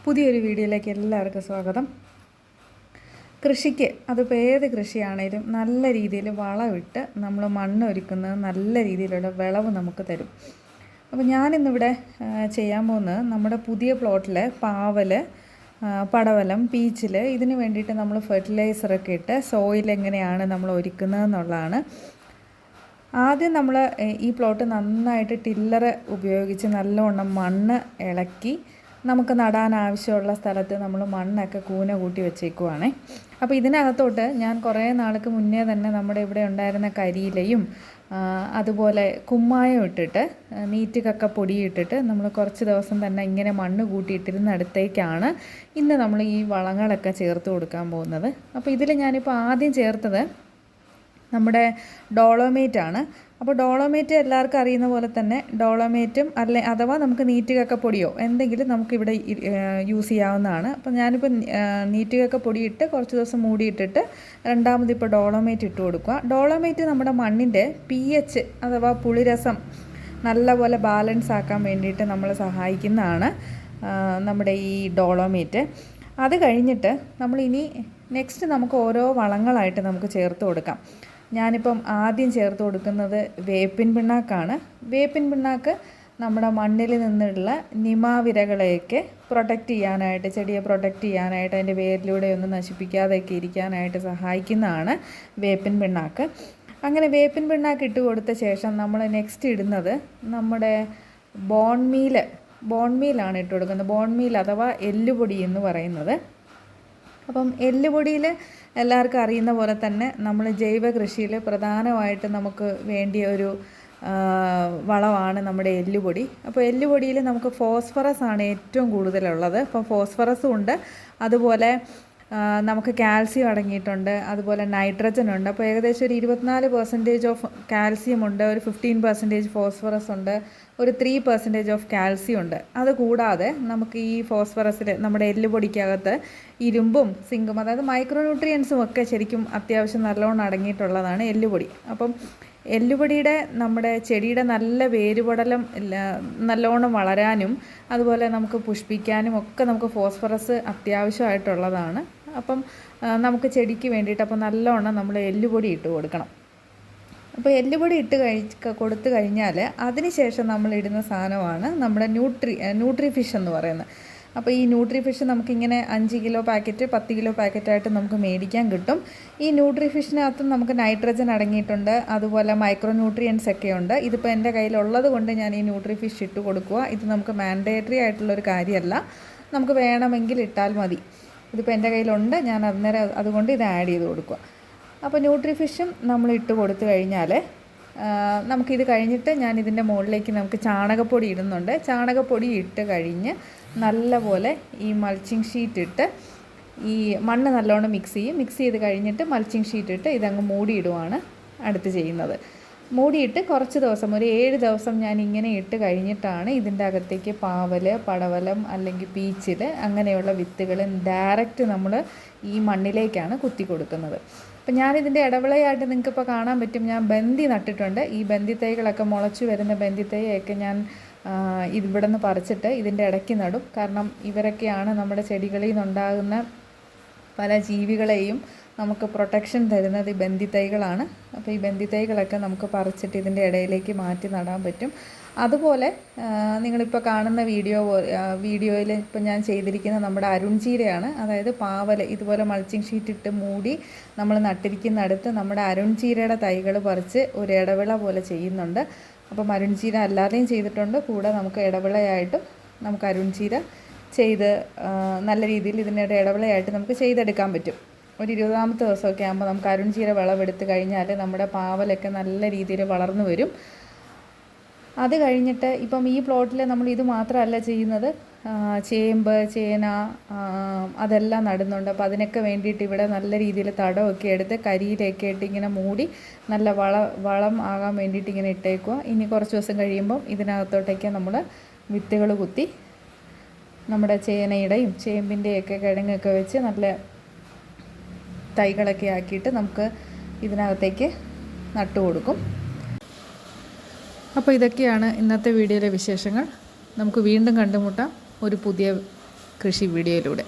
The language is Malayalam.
പുതിയൊരു വീഡിയോയിലേക്ക് എല്ലാവർക്കും സ്വാഗതം. കൃഷിക്ക് അതിപ്പോൾ ഏത് കൃഷിയാണേലും നല്ല രീതിയിൽ വളമിട്ട് നമ്മൾ മണ്ണൊരുക്കുന്നത് നല്ല രീതിയിലുള്ള വിളവ് നമുക്ക് തരും. അപ്പോൾ ഞാനിന്നിവിടെ ചെയ്യാൻ പോകുന്നത് നമ്മുടെ പുതിയ പ്ലോട്ടിൽ പാവൽ, പടവലം, പീച്ചിൽ ഇതിന് വേണ്ടിയിട്ട് നമ്മൾ ഫെർട്ടിലൈസറൊക്കെ ഇട്ട് സോയിൽ എങ്ങനെയാണ് നമ്മൾ ഒരുക്കുന്നതെന്നുള്ളതാണ്. ആദ്യം നമ്മൾ ഈ പ്ലോട്ട് നന്നായിട്ട് ടില്ലർ ഉപയോഗിച്ച് നല്ലവണ്ണം മണ്ണ് ഇളക്കി നമുക്ക് നടാൻ ആവശ്യമുള്ള സ്ഥലത്ത് നമ്മൾ മണ്ണൊക്കെ കൂന കൂട്ടി വെച്ചേക്കുവാണേ. അപ്പോൾ ഇതിനകത്തോട്ട് ഞാൻ കുറേ നാൾക്ക് മുന്നേ തന്നെ നമ്മുടെ ഇവിടെ ഉണ്ടായിരുന്ന കരിയിലയും അതുപോലെ കുമ്മായം ഇട്ടിട്ട് നീറ്റ് കക്ക പൊടിയിട്ടിട്ട് നമ്മൾ കുറച്ച് ദിവസം തന്നെ ഇങ്ങനെ മണ്ണ് കൂട്ടിയിട്ടിരുന്നിടത്തേക്കാണ് ഇന്ന് നമ്മൾ ഈ വളങ്ങളൊക്കെ ചേർത്ത് കൊടുക്കാൻ പോകുന്നത്. അപ്പോൾ ഇതിൽ ഞാനിപ്പോൾ ആദ്യം ചേർത്തത് നമ്മുടെ ഡോളോമേറ്റാണ്. അപ്പോൾ ഡോളോമേറ്റ് എല്ലാവർക്കും അറിയുന്ന പോലെ തന്നെ ഡോളോമേറ്റും അഥവാ നമുക്ക് നീറ്റ് കക്കപ്പൊടിയോ എന്തെങ്കിലും നമുക്കിവിടെ യൂസ് ചെയ്യാവുന്നതാണ്. അപ്പോൾ ഞാനിപ്പോൾ നീറ്റ് കക്കപ്പൊടി ഇട്ട് കുറച്ച് ദിവസം മൂടിയിട്ടിട്ട് രണ്ടാമത് ഇപ്പോൾ ഡോളോമേറ്റ് ഇട്ട് കൊടുക്കുക. ഡോളോമേറ്റ് നമ്മുടെ മണ്ണിൻ്റെ pH അഥവാ പുളിരസം നല്ലപോലെ ബാലൻസ് ആക്കാൻ വേണ്ടിയിട്ട് നമ്മളെ സഹായിക്കുന്നതാണ് നമ്മുടെ ഈ ഡോളോമേറ്റ്. അത് കഴിഞ്ഞിട്ട് നമ്മളിനി നെക്സ്റ്റ് നമുക്ക് ഓരോ വളങ്ങളായിട്ട് നമുക്ക് ചേർത്ത് കൊടുക്കാം. ഞാനിപ്പം ആദ്യം ചേർത്ത് കൊടുക്കുന്നത് വേപ്പിൻ പിണ്ണാക്കാണ്. വേപ്പിൻ പിണ്ണാക്ക് നമ്മുടെ മണ്ണിൽ നിന്നുള്ള നിമാവിരകളെയൊക്കെ പ്രൊട്ടക്റ്റ് ചെയ്യാനായിട്ട്, ചെടിയെ പ്രൊട്ടക്റ്റ് ചെയ്യാനായിട്ട്, അതിൻ്റെ വേരിലൂടെ ഒന്നും നശിപ്പിക്കാതെയൊക്കെ ഇരിക്കാനായിട്ട് സഹായിക്കുന്നതാണ് വേപ്പിൻ പിണ്ണാക്ക്. അങ്ങനെ വേപ്പിൻ പിണ്ണാക്ക് ഇട്ട് കൊടുത്ത ശേഷം നമ്മൾ നെക്സ്റ്റ് ഇടുന്നത് നമ്മുടെ ബോൺ മീലാണ് ഇട്ട് കൊടുക്കുന്നത്. ബോൺ മീൽ അഥവാ എല്ലുപൊടി എന്ന് പറയുന്നത്. അപ്പം എല്ലുപൊടിയിൽ എല്ലാവർക്കും അറിയുന്ന പോലെ തന്നെ നമ്മൾ ജൈവ കൃഷിയിൽ പ്രധാനമായിട്ട് നമുക്ക് വേണ്ടിയ ഒരു വളമാണ് നമ്മുടെ എല്ലുപൊടി. അപ്പോൾ എല്ലുപൊടിയിൽ നമുക്ക് ഫോസ്ഫറസ് ആണ് ഏറ്റവും കൂടുതലുള്ളത്. അപ്പോൾ ഫോസ്ഫറസും ഉണ്ട്, അതുപോലെ നമുക്ക് കാൽസ്യം അടങ്ങിയിട്ടുണ്ട്, അതുപോലെ നൈട്രജൻ ഉണ്ട്. അപ്പോൾ ഏകദേശം ഒരു 24% ഓഫ് കാൽസ്യം ഉണ്ട്, ഒരു 15% ഫോസ്ഫറസ് ഉണ്ട്, ഒരു 3% ഓഫ് കാൽസ്യം ഉണ്ട്. അതുകൂടാതെ നമുക്ക് ഈ ഫോസ്ഫറസിൽ നമ്മുടെ എല്ലുപൊടിക്കകത്ത് ഇരുമ്പും സിങ്കും അതായത് മൈക്രോ ന്യൂട്രിയൻസും ഒക്കെ ശരിക്കും അത്യാവശ്യം നല്ലോണം അടങ്ങിയിട്ടുള്ളതാണ് എല്ലുപൊടി. അപ്പം എല്ലുപൊടിയുടെ നമ്മുടെ ചെടിയുടെ നല്ല വേരുപടലം നല്ലോണം വളരാനും അതുപോലെ നമുക്ക് പുഷ്പിക്കാനും ഒക്കെ നമുക്ക് ഫോസ്ഫറസ് അത്യാവശ്യമായിട്ടുള്ളതാണ്. അപ്പം നമുക്ക് ചെടിക്ക് വേണ്ടിയിട്ട് അപ്പോൾ നല്ലോണം നമ്മൾ എല്ലുപൊടി ഇട്ട് കൊടുക്കണം. അപ്പോൾ എല്ലുപൊടി ഇട്ട് കൊടുത്തു കഴിഞ്ഞാൽ അതിന് ശേഷം നമ്മൾ ഇടുന്ന സാധനമാണ് നമ്മുടെ ന്യൂട്രിഫിഷ് എന്ന് പറയുന്നത്. അപ്പോൾ ഈ ന്യൂട്രിഫിഷ് നമുക്കിങ്ങനെ 5 കിലോ പാക്കറ്റ് 10 കിലോ പാക്കറ്റായിട്ട് നമുക്ക് മേടിക്കാൻ കിട്ടും. ഈ ന്യൂട്രിഫിഷിനകത്തും നമുക്ക് നൈട്രജൻ അടങ്ങിയിട്ടുണ്ട്, അതുപോലെ മൈക്രോ ന്യൂട്രിയൻസ് ഒക്കെ ഉണ്ട്. ഇതിപ്പോൾ എൻ്റെ കയ്യിലുള്ളത് കൊണ്ട് ഞാൻ ഈ ന്യൂട്രിഫിഷ് ഇട്ട് കൊടുക്കുക. ഇത് നമുക്ക് മാൻഡേറ്ററി ആയിട്ടുള്ളൊരു കാര്യമല്ല, നമുക്ക് വേണമെങ്കിൽ ഇട്ടാൽ മതി. ഇതിപ്പോൾ എൻ്റെ കയ്യിലുണ്ട്, ഞാൻ അന്നേരം അതുകൊണ്ട് ഇത് ആഡ് ചെയ്ത് കൊടുക്കുക. അപ്പോൾ ന്യൂട്രിഫിഷും നമ്മൾ ഇട്ട് കൊടുത്തു കഴിഞ്ഞാൽ നമുക്കിത് കഴിഞ്ഞിട്ട് ഞാൻ ഇതിൻ്റെ മുകളിലേക്ക് നമുക്ക് ചാണകപ്പൊടി ഇടുന്നുണ്ട്. ചാണകപ്പൊടി ഇട്ട് കഴിഞ്ഞ് നല്ലപോലെ ഈ മൾച്ചിങ് ഷീറ്റ് ഇട്ട് ഈ മണ്ണ് നല്ലോണം മിക്സ് ചെയ്ത് കഴിഞ്ഞിട്ട് മൾച്ചിങ് ഷീറ്റ് ഇട്ട് ഇതങ്ങ് മൂടിയിടുവാണ് അടുത്ത് ചെയ്യുന്നത്. മൂടിയിട്ട് കുറച്ച് ദിവസം, ഒരു 7 ദിവസം ഞാൻ ഇങ്ങനെ ഇട്ട് കഴിഞ്ഞിട്ടാണ് ഇതിൻ്റെ അകത്തേക്ക് പാവൽ, പടവലം അല്ലെങ്കിൽ പീച്ചിൽ അങ്ങനെയുള്ള വിത്തുകൾ ഡയറക്റ്റ് നമ്മൾ ഈ മണ്ണിലേക്കാണ് കുത്തി കൊടുക്കുന്നത്. അപ്പം ഞാനിതിൻ്റെ ഇടവിളയായിട്ട് നിങ്ങൾക്കിപ്പോൾ കാണാൻ പറ്റും, ഞാൻ ബന്ദി നട്ടിട്ടുണ്ട്. ഈ ബന്ദി തൈകളൊക്കെ മുളച്ച് വരുന്ന ബന്ദി തൈയൊക്കെ ഞാൻ ഇവിടെ നിന്ന് പറിച്ചിട്ട് ഇതിൻ്റെ ഇടയ്ക്ക് നടും. കാരണം ഇവരൊക്കെയാണ് നമ്മുടെ ചെടികളിൽ നിന്നുണ്ടാകുന്ന പല ജീവികളെയും നമുക്ക് പ്രൊട്ടക്ഷൻ തരുന്നത് ഈ ബന്ദി തൈകളാണ്. അപ്പോൾ ഈ ബന്ദി തൈകളൊക്കെ നമുക്ക് പറിച്ചിട്ട് ഇതിൻ്റെ ഇടയിലേക്ക് മാറ്റി നടാൻ പറ്റും. അതുപോലെ നിങ്ങളിപ്പോൾ കാണുന്ന വീഡിയോയിൽ ഇപ്പോൾ ഞാൻ ചെയ്തിരിക്കുന്ന നമ്മുടെ അരുൺചീരയാണ്. അതായത് പാവൽ ഇതുപോലെ മൾച്ചിങ് ഷീറ്റ് ഇട്ട് മൂടി നമ്മൾ നട്ടിരിക്കുന്നിടത്ത് നമ്മുടെ അരുൺചീരയുടെ തൈകൾ പറിച്ച് ഒരു ഇടവിള പോലെ ചെയ്യുന്നുണ്ട്. അപ്പം അരുൺചീര അല്ലാതെയും ചെയ്തിട്ടുണ്ട്, കൂടെ നമുക്ക് ഇടവിളയായിട്ടും നമുക്ക് അരുൺചീര ചെയ്ത് നല്ല രീതിയിൽ ഇതിൻ്റെ ഇടവിളയായിട്ട് നമുക്ക് ചെയ്തെടുക്കാൻ പറ്റും. ഒരു 20ാമത്തെ ദിവസമൊക്കെ ആകുമ്പോൾ നമുക്ക് അരുൺചീര വിളവെടുത്ത് കഴിഞ്ഞാൽ നമ്മുടെ പാവലൊക്കെ നല്ല രീതിയിൽ വളർന്നു വരും. അത് കഴിഞ്ഞിട്ട് ഇപ്പം ഈ പ്ലോട്ടിൽ നമ്മൾ ഇത് മാത്രമല്ല ചെയ്യുന്നത്, ചേമ്പ്, ചേന അതെല്ലാം നടുന്നുണ്ട്. അപ്പോൾ അതിനൊക്കെ വേണ്ടിയിട്ട് ഇവിടെ നല്ല രീതിയിൽ തടമൊക്കെ എടുത്ത് കരിയിലൊക്കെ ഇട്ട് ഇങ്ങനെ മൂടി നല്ല വളം ആകാൻ വേണ്ടിയിട്ട് ഇങ്ങനെ ഇട്ടേക്കുക. ഇനി കുറച്ച് ദിവസം കഴിയുമ്പം ഇതിനകത്തോട്ടേക്ക് നമ്മൾ വിത്തുകൾ കുത്തി നമ്മുടെ ചേനയുടെയും ചേമ്പിൻ്റെയൊക്കെ കിഴങ്ങൊക്കെ വെച്ച് നല്ല തൈകളൊക്കെ ആക്കിയിട്ട് നമുക്ക് ഇതിനകത്തേക്ക് നട്ടു കൊടുക്കും. അപ്പോൾ ഇതൊക്കെയാണ് ഇന്നത്തെ വീഡിയോയിലെ വിശേഷങ്ങൾ. നമുക്ക് വീണ്ടും കണ്ടുമുട്ടാം ഒരു പുതിയ കൃഷി വീഡിയോയിലൂടെ.